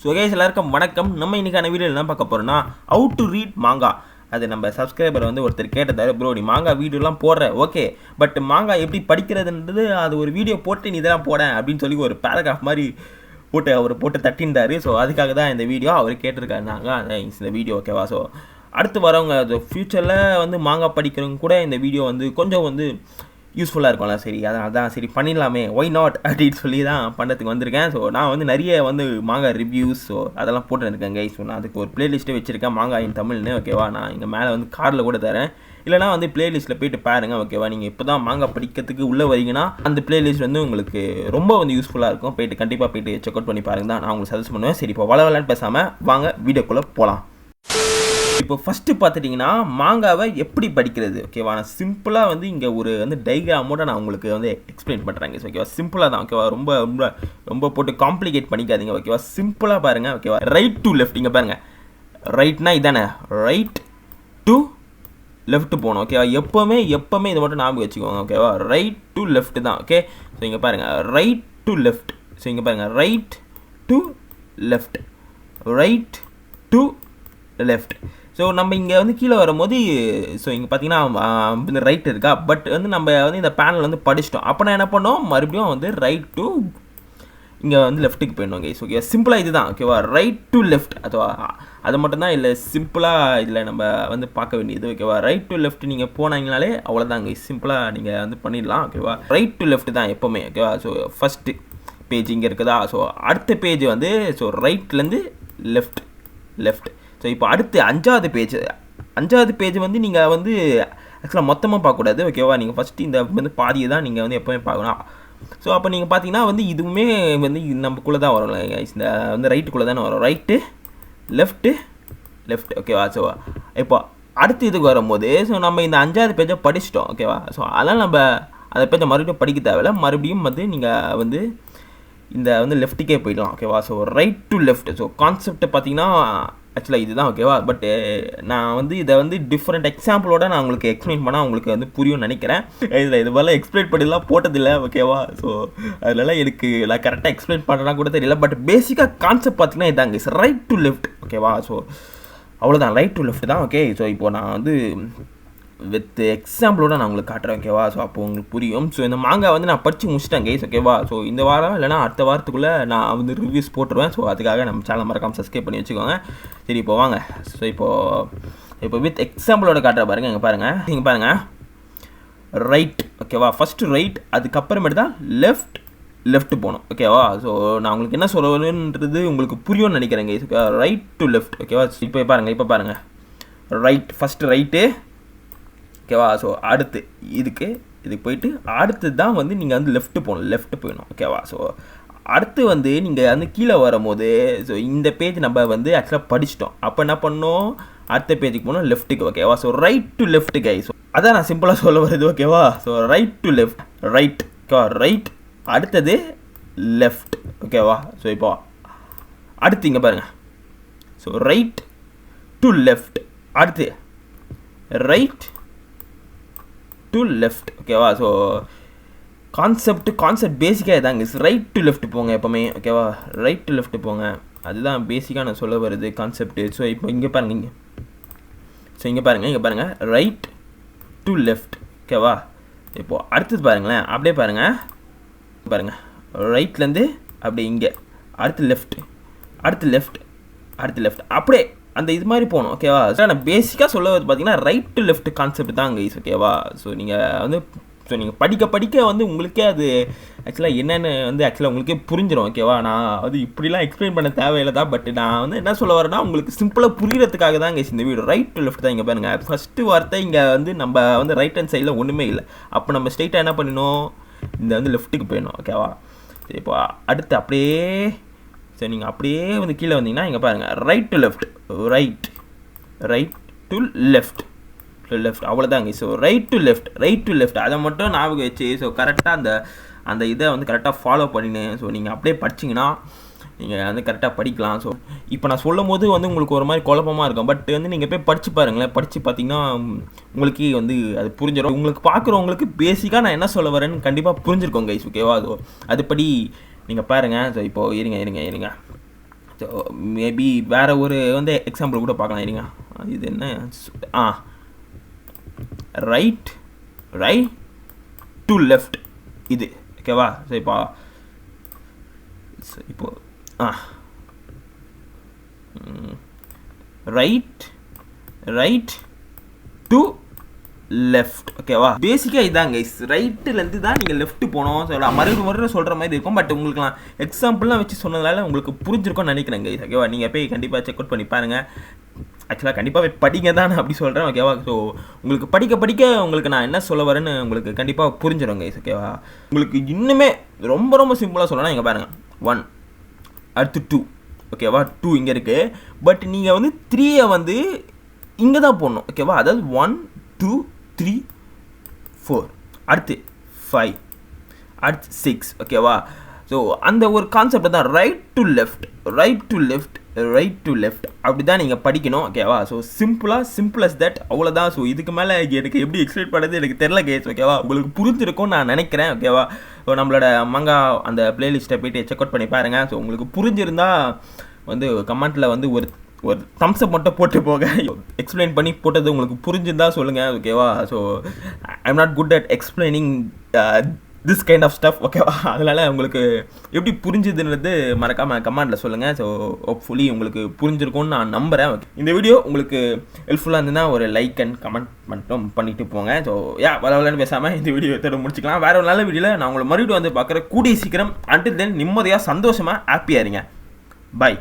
So guys எல்லாருக்கும் வணக்கம். நம்ம இன்றைக்கான வீடியோ என்ன பார்க்க போகிறோம்னா ஹவு டு ரீட் மாங்கா. அது நம்ம சப்ஸ்கிரைபர் வந்து ஒருத்தர் கேட்டதாரு, ப்ரோ நீ மாங்கா வீடியோலாம் போடுற ஓகே, பட் மாங்கா எப்படி படிக்கிறதுன்றது அது ஒரு வீடியோ போட்டு நீ இதெல்லாம் போட அப்படின்னு சொல்லி ஒரு பேராகிராஃப் மாதிரி போட்டு தட்டின்றாரு. ஸோ அதுக்காக தான் இந்த வீடியோ அவர் கேட்டிருக்காரு. நாங்கள் இந்த வீடியோ ஓகேவா. ஸோ அடுத்து வரவங்க அது ஃப்யூச்சரில் வந்து மாங்கா படிக்கிறவங்க கூட இந்த வீடியோ வந்து கொஞ்சம் வந்து யூஸ்ஃபுல்லாக இருக்கும்ல. சரி அதனால தான் சரி பண்ணிடலாமே, ஒய் நாட் அப்படின்னு சொல்லி தான் பண்ணுறதுக்கு வந்திருக்கேன். ஸோ நான் வந்து நிறைய வந்து மாங்கா ரிவ்யூஸ் ஸோ அதெல்லாம் போட்டுருக்கேன் கைஸ். ஸோ நான் அதுக்கு ஒரு ப்ளேலிஸ்ட்டே வச்சுருக்கேன், மாங்கா இன் தமிழ்னு ஓகேவா. நான் இங்கே மேலே வந்து கார்டில் கூட தரேன், இல்லைனா வந்து ப்ளேலிஸ்ட்டில் போய்ட்டு பாருங்கள் ஓகேவா. நீங்கள் இப்போ தான் மாங்கா படிக்கிறதுக்கு உள்ளே வரீங்கன்னா அந்த ப்ளேலிஸ்ட் வந்து உங்களுக்கு ரொம்ப வந்து யூஸ்ஃபுல்லாக இருக்கும். போய்ட்டு கண்டிப்பாக போய்ட்டு செக் அவுட் பண்ணி பாருங்க தான் நான் உங்களுக்கு சஜஸ்ட் பண்ணுவேன். சரி இப்போ வளவலான்னு பேசாமல் வாங்க வீடியோக்குள்ளே போகலாம். இப்போ ஃபஸ்ட்டு பார்த்துட்டிங்கன்னா மாங்காவை எப்படி படிக்கிறது ஓகேவா. நான் சிம்பிளாக வந்து இங்கே ஒரு வந்து டைக்ராமோட நான் உங்களுக்கு வந்து எக்ஸ்பிளைன் பண்ணுறேங்க ஓகேவா. சிம்பிளாக தான் ஓகேவா, ரொம்ப ரொம்ப ரொம்ப போட்டு காம்ப்ளிகேட் பண்ணிக்காதீங்க ஓகேவா. சிம்பிளாக பாருங்கள் ஓகேவா. ரைட் டு லெஃப்ட் இங்கே பாருங்கள், ரைட்னா இதானே, ரைட் டு லெஃப்ட் போகணும் ஓகேவா. எப்போவுமே இதை மட்டும் ஞாபகம் வச்சுக்கோங்க ஓகேவா. ரைட் டு லெஃப்ட் தான் ஓகே. ஸோ இங்கே பாருங்கள் ரைட் டு லெஃப்ட். ஸோ இங்கே பாருங்கள் right to left, right to left. So நம்ம இங்கே வந்து கீழே வரும்போது ஸோ இங்கே பார்த்தீங்கன்னா இந்த ரைட் இருக்கா, பட் வந்து நம்ம வந்து இந்த பேனல் வந்து படிச்சிட்டோம். அப்போ நான் என்ன பண்ணோம், மறுபடியும் வந்து ரைட் டு இங்கே வந்து லெஃப்ட்டுக்கு போயிடணும் கைஸ் ஓகே. சிம்பிளாக இது தான் ஓகேவா, ரைட் டு லெஃப்ட். அது மட்டும்தான் இல்லை, சிம்பிளாக இதில் நம்ம வந்து பார்க்க வேண்டியது ஓகேவா. ரைட் டு லெஃப்ட் நீங்கள் போனாங்கனாலே அவ்வளோதாங்க, சிம்பிளாக நீங்கள் வந்து பண்ணிடலாம் ஓகேவா. ரைட் டு லெஃப்ட் தான் எப்போவுமே ஓகேவா. ஸோ ஃபஸ்ட்டு பேஜ் இங்கே இருக்குதா, ஸோ அடுத்த பேஜ் வந்து ஸோ ரைட்லேருந்து லெஃப்ட். ஸோ இப்போ அடுத்து அஞ்சாவது பேஜ் வந்து நீங்கள் வந்து ஆக்சுவலாக மொத்தமாக பார்க்கக்கூடாது ஓகேவா. நீங்கள் ஃபஸ்ட்டு இந்த வந்து பாதியை தான் நீங்கள் வந்து எப்போவுமே பார்க்கணும். ஸோ அப்போ நீங்கள் பார்த்தீங்கன்னா வந்து இதுவுமே வந்து நமக்குள்ளே தான் வரும், இந்த வந்து ரைட்டுக்குள்ளே தானே வரும். ரைட்டு லெஃப்ட் ஓகேவா. ஸோ இப்போ அடுத்து இதுக்கு வரும்போது ஸோ நம்ம இந்த அஞ்சாவது பேஜை படிச்சிட்டோம் ஓகேவா. ஸோ அதனால் நம்ம அந்த பேஜை மறுபடியும் படிக்க தேவையில்ல, மறுபடியும் வந்து நீங்கள் வந்து இந்த வந்து லெஃப்ட்டுக்கே போயிடலாம் ஓகேவா. So right to left. So concept பார்த்தீங்கன்னா ஆக்சுவலாக இதுதான் ஓகேவா. பட் நான் வந்து இதை வந்து டிஃப்ரெண்ட் எக்ஸாம்பிளோட நான் உங்களுக்கு எக்ஸ்பிளைன் பண்ணால் உங்களுக்கு வந்து புரியும்னு நினைக்கிறேன். இதில் இது மாதிரிலாம் எக்ஸ்பிளைன் பண்ணிலாம் போட்டதில்லை ஓகேவா. ஸோ அதனால எனக்கு நான் கரெக்டாக எக்ஸ்பிளைன் பண்ணுறேன்னா கூட தெரியல, பட் பேசிக்காக கான்செப்ட் பார்த்தீங்கன்னா இதாங்க, ரைட் டு லெஃப்ட் ஓகேவா. ஸோ அவ்வளோதான், ரைட் டு லெஃப்ட் தான் ஓகே. ஸோ இப்போ நான் வந்து வித் எக்ஸாம்பிளோட நான் உங்களுக்கு காட்டுறேன் ஓகேவா. ஸோ அப்போ உங்களுக்கு புரியும். ஸோ இந்த மாங்காய் வந்து நான் படித்து முடிச்சிட்டேன் கைஸ் ஓகேவா. ஸோ இந்த வாரம் இல்லைனா அடுத்த வாரத்துக்குள்ளே நான் வந்து ரிவ்யூஸ் போட்டுருவேன். ஸோ அதுக்காக நம்ம சேனல் மறக்காமல் சப்ஸ்கிரைப் பண்ணி வச்சுக்கோங்க. சரி இப்போ வாங்க. ஸோ இப்போ வித் எக்ஸாம்பிளோட காட்டுற பாருங்கள். இங்கே பாருங்கள் ரைட் ஓகேவா. ஃபஸ்ட்டு ரைட், அதுக்கப்புறமேட்டு தான் லெஃப்ட் போகணும் ஓகேவா. ஸோ நான் உங்களுக்கு என்ன சொல்லணுன்றது உங்களுக்கு புரியும்னு நினைக்கிறேன் guys okay. Right to left ஓகேவா. இப்போ பாருங்கள் ரைட், ஃபஸ்ட்டு ரைட்டு ஓகேவா. ஸோ அடுத்து இதுக்கு போயிட்டு அடுத்து தான் வந்து நீங்கள் வந்து லெஃப்ட் போயிடணும் ஓகேவா. ஸோ அடுத்து வந்து நீங்கள் வந்து கீழே வரும்போது ஸோ இந்த பேஜ் நம்ம வந்து ஆக்சுவலாக படிச்சிட்டோம். அப்போ என்ன பண்ணோம், அடுத்த பேஜுக்கு போகணும் லெஃப்ட்டுக்கு ஓகேவா. So right to left guys. So அதான் நான் சிம்பிளாக சொல்ல வருது ஓகேவா. So right to left, right ஓகேவா, ரைட் அடுத்தது லெஃப்ட் ஓகேவா. ஸோ இப்போ அடுத்து இங்கே பாருங்கள். ஸோ ரைட் டு லெஃப்ட், அடுத்து ரைட் டு லெஃப்ட் ஓகேவா. ஸோ கான்செப்ட் பேசிக்காக இதாங்க, ரைட் டு லெஃப்ட் போங்க எப்போவுமே ஓகேவா. ரைட் டு லெஃப்ட் போங்க, அதுதான் பேசிக்காக நான் சொல்ல வருது கான்செப்ட். ஸோ இப்போ இங்கே பாருங்கள் ரைட் டு லெஃப்ட் ஓகேவா. இப்போது அடுத்தது பாருங்களேன், அப்படியே பாருங்கள் ரைட்லேருந்து அப்படியே இங்கே அடுத்து லெஃப்ட் அப்படியே அந்த இது மாதிரி போகணும் ஓகேவா. சார் நான் பேசிக்காக சொல்ல வந்து பார்த்தீங்கன்னா ரைட் டு லெஃப்ட் கான்செப்ட் தான் கைஸ் ஓகேவா. ஸோ நீங்கள் படிக்க வந்து உங்களுக்கே அது ஆக்சுவலாக என்னென்னு வந்து ஆக்சுவலாக உங்களுக்கே புரிஞ்சிடும் ஓகேவா. நான் அது இப்படிலாம் எக்ஸ்பிளைன் பண்ண தேவையில்லை தான், பட் நான் வந்து என்ன சொல்ல வரேன்னா உங்களுக்கு சிம்பிளாக புரியறதுக்காக தான் கைஸ் இந்த வீடியோ. ரைட் டு லெஃப்ட் தான் இங்கே பாருங்கள். ஃபஸ்ட்டு வார்த்தை இங்கே வந்து நம்ம வந்து ரைட் ஹேண்ட் சைடில் ஒன்றுமே இல்லை. அப்போ நம்ம ஸ்ட்ரெயிட்டாக என்ன பண்ணணும், இந்த வந்து லெஃப்ட்டுக்கு போயிடணும் ஓகேவா. இப்போ அடுத்து அப்படியே சரி நீங்கள் அப்படியே வந்து கீழே வந்தீங்கன்னா இங்கே பாருங்கள் right to left, right to left அவ்வளோதாங்க. ஸோ ரைட் டு லெஃப்ட் அதை மட்டும் ஞாபகம் வச்சு ஸோ கரெக்டாக அந்த இதை வந்து கரெக்டாக ஃபாலோ பண்ணினு ஸோ நீங்கள் அப்படியே படிச்சிங்கன்னா நீங்கள் வந்து கரெக்டாக படிக்கலாம். ஸோ இப்போ நான் சொல்லும் போது வந்து உங்களுக்கு ஒரு மாதிரி குழப்பமாக இருக்கும், பட் வந்து நீங்கள் போய் படித்து பாருங்களேன். படித்து பார்த்தீங்கன்னா உங்களுக்கு வந்து அது புரிஞ்சிடும். உங்களுக்கு பார்க்குறவங்களுக்கு பேசிக்காக நான் என்ன சொல்ல வரேன்னு கண்டிப்பாக புரிஞ்சிருக்கோங்க கைஸ் ஓகேவா. அதுபடி நீங்கள் பாருங்கள். ஸோ இப்போது இருங்க ஸோ மேபி வேறு ஒரு வந்து எக்ஸாம்பிள் கூட பார்க்கலாம் இருங்க. இது என்ன ரைட் டு லெஃப்ட் இது ஓகேவா. ஸோ இப்போ ரைட் டு லெஃப்ட் ஓகேவா. பேசிக்காக இதாங்க கைஸ், ரைட்டுலேருந்து தான் நீங்கள் லெஃப்ட் போகணும். ஸோ மறுபடியும் சொல்கிற மாதிரி இருக்கும். பட் உங்களுக்கு நான் எக்ஸாம்பிள்லாம் வச்சு சொன்னதால உங்களுக்கு புரிஞ்சிருக்கும்னு நினைக்கிறேன் கைஸ் ஓகேவா. நீங்கள் போய் கண்டிப்பாக செக் அவுட் பண்ணி பாருங்கள். ஆக்சுவலாக கண்டிப்பாக படிங்க தான் நான் அப்படி சொல்கிறேன் ஓகேவா. ஸோ உங்களுக்கு படிக்க உங்களுக்கு நான் என்ன சொல்ல வரேன்னு உங்களுக்கு கண்டிப்பாக புரிஞ்சிடும் கைஸ் ஓகேவா. உங்களுக்கு இன்னுமே ரொம்ப சிம்பிளாக சொல்லணும். இங்கே பாருங்கள் 1 அடுத்து 2 ஓகேவா. 2 இங்கே இருக்குது. பட் நீங்கள் வந்து 3 வந்து இங்கே தான் போடணும் ஓகேவா. அதாவது 1 2 3 4 அடுத்து 5 அடுத்து 6 ஓகேவா. ஸோ அந்த ஒரு கான்செப்ட் தான் ரைட் டு லெஃப்ட் அப்படி தான் நீங்கள் படிக்கணும் ஓகேவா. ஸோ சிம்பிளஸ் தட் அவ்வளோதான். ஸோ இதுக்கு மேலே எனக்கு எப்படி எக்ஸ்பிளைன் பண்ணுறது எனக்கு தெரில கேஸ் ஓகேவா. உங்களுக்கு புரிஞ்சிருக்கும்னு நான் நினைக்கிறேன் ஓகேவா. ஸோ நம்மளோட மாங்கா அந்த பிளேலிஸ்ட்டை போய்ட்டு செக் அவுட் பண்ணி பாருங்கள். ஸோ உங்களுக்கு புரிஞ்சிருந்தா வந்து கமெண்ட்டில் வந்து ஒரு தம்ஸ்அப் மட்டும் போட்டு போக. எக்ஸ்பிளைன் பண்ணி போட்டது உங்களுக்கு புரிஞ்சுருந்தா சொல்லுங்கள் ஓகேவா. So I am not good at explaining this kind of stuff ஓகேவா. அதனால் உங்களுக்கு எப்படி புரிஞ்சுதுன்றது மறக்காமல் கமெண்ட்டில் சொல்லுங்கள். ஸோ ஹோப்ஃபுல்லி உங்களுக்கு புரிஞ்சிருக்கும்னு நான் நம்புகிறேன். இந்த வீடியோ உங்களுக்கு ஹெல்ப்ஃபுல்லாக இருந்ததுன்னா ஒரு லைக் அண்ட் கமெண்ட் மட்டும் பண்ணிட்டு போங்க. ஸோ வரலன்னு பேசாமல் இந்த வீடியோ எடுத்து முடிச்சுக்கலாம். வேறு ஒரு நல்ல வீடியோவில் நான் உங்களை மறுபடியும் வந்து பார்க்குறேன் கூடிய சீக்கிரம். அன்டில் தென் நிம்மதியாக சந்தோஷமாக ஹாப்பியாக இருங்க. பாய்.